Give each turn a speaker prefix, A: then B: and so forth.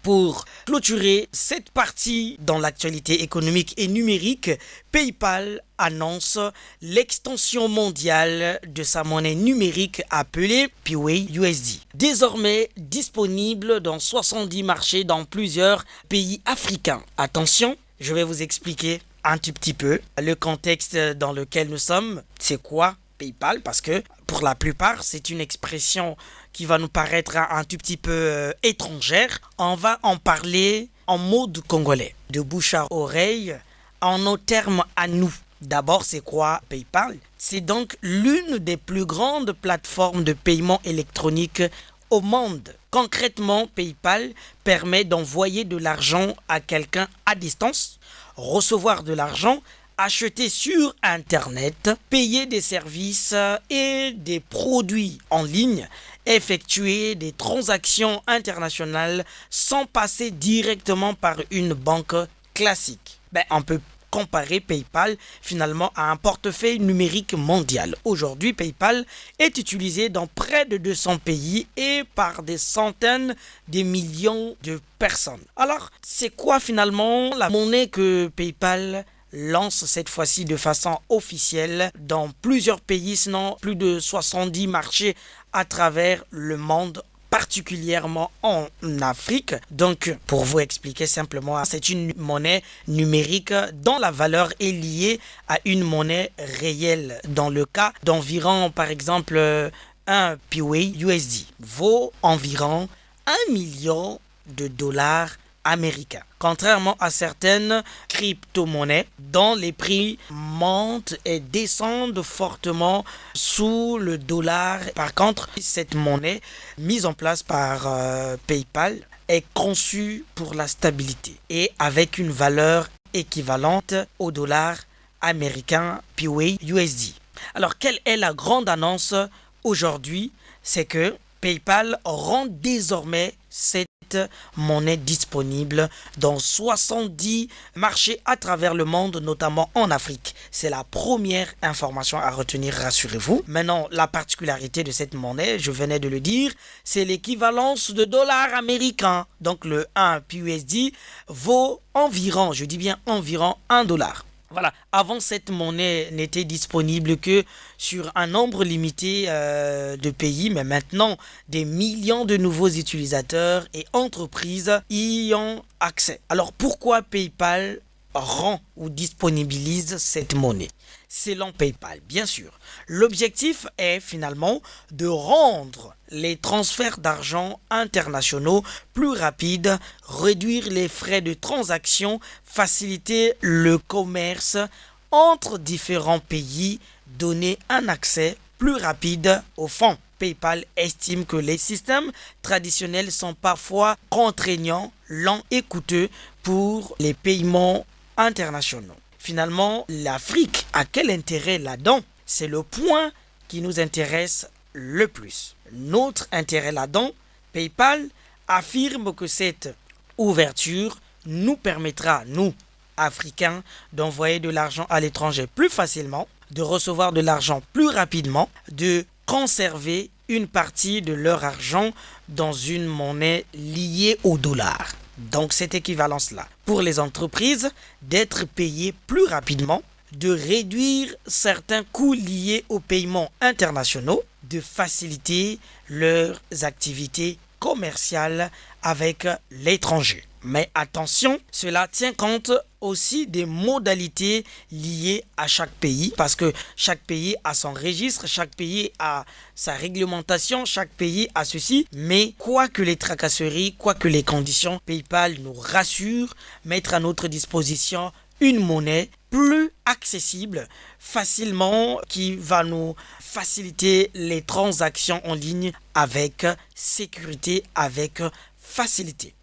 A: Pour clôturer cette partie dans l'actualité économique et numérique, PayPal annonce l'extension mondiale de sa monnaie numérique appelée Piway USD. Désormais disponible dans 70 marchés dans plusieurs pays africains. Attention, je vais vous expliquer un tout petit peu le contexte dans lequel nous sommes. C'est quoi PayPal? Parce que pour la plupart, c'est une expression qui va nous paraître un tout petit peu étrangère. On va en parler en mode congolais, de bouche à oreille, en nos termes à nous. D'abord, c'est quoi PayPal? C'est donc l'une des plus grandes plateformes de paiement électronique au monde. Concrètement, PayPal permet d'envoyer de l'argent à quelqu'un à distance, recevoir de l'argent, acheter sur Internet, payer des services et des produits en ligne, effectuer des transactions internationales sans passer directement par une banque classique. On peut comparer PayPal finalement à un portefeuille numérique mondial. Aujourd'hui, PayPal est utilisé dans près de 200 pays et par des centaines de millions de personnes. Alors, c'est quoi finalement la monnaie que PayPal lance cette fois-ci de façon officielle dans plusieurs pays, sinon plus de 70 marchés à travers le monde, particulièrement en Afrique. Donc, pour vous expliquer simplement, c'est une monnaie numérique dont la valeur est liée à une monnaie réelle. Dans le cas d'environ, par exemple, un Piway USD vaut environ 1 million de dollars américains. Contrairement à certaines crypto-monnaies dont les prix montent et descendent fortement sous le dollar. Par contre, cette monnaie mise en place par PayPal est conçue pour la stabilité et avec une valeur équivalente au dollar américain Piway USD. Alors, quelle est la grande annonce aujourd'hui? C'est que PayPal rend désormais cette monnaie disponible dans 70 marchés à travers le monde, notamment en Afrique. C'est la première information à retenir, rassurez-vous. Maintenant, la particularité de cette monnaie, je venais de le dire, c'est l'équivalence de dollars américains. Donc le 1 PUSD vaut environ, je dis bien environ 1 dollar. Voilà, avant cette monnaie n'était disponible que sur un nombre limité de pays, mais maintenant des millions de nouveaux utilisateurs et entreprises y ont accès. Alors pourquoi PayPal rend ou disponibilise cette monnaie? Selon PayPal, bien sûr, l'objectif est finalement de rendre les transferts d'argent internationaux plus rapides, réduire les frais de transaction, faciliter le commerce entre différents pays, donner un accès plus rapide aux fonds. PayPal estime que les systèmes traditionnels sont parfois contraignants, lents et coûteux pour les paiements internationaux. Finalement, l'Afrique a quel intérêt là-dedans? C'est le point qui nous intéresse le plus. Notre intérêt là-dedans, PayPal affirme que cette ouverture nous permettra, nous, Africains, d'envoyer de l'argent à l'étranger plus facilement, de recevoir de l'argent plus rapidement, de conserver une partie de leur argent dans une monnaie liée au dollar. Donc cette équivalence-là, pour les entreprises, d'être payées plus rapidement, de réduire certains coûts liés aux paiements internationaux, de faciliter leurs activités commerciales avec l'étranger. Mais attention, cela tient compte aussi des modalités liées à chaque pays, parce que chaque pays a son registre, chaque pays a sa réglementation, chaque pays a ceci. Mais quoi que les tracasseries, quoi que les conditions, PayPal nous rassure, mettre à notre disposition une monnaie plus accessible, facilement, qui va nous faciliter les transactions en ligne avec sécurité, avec facilité.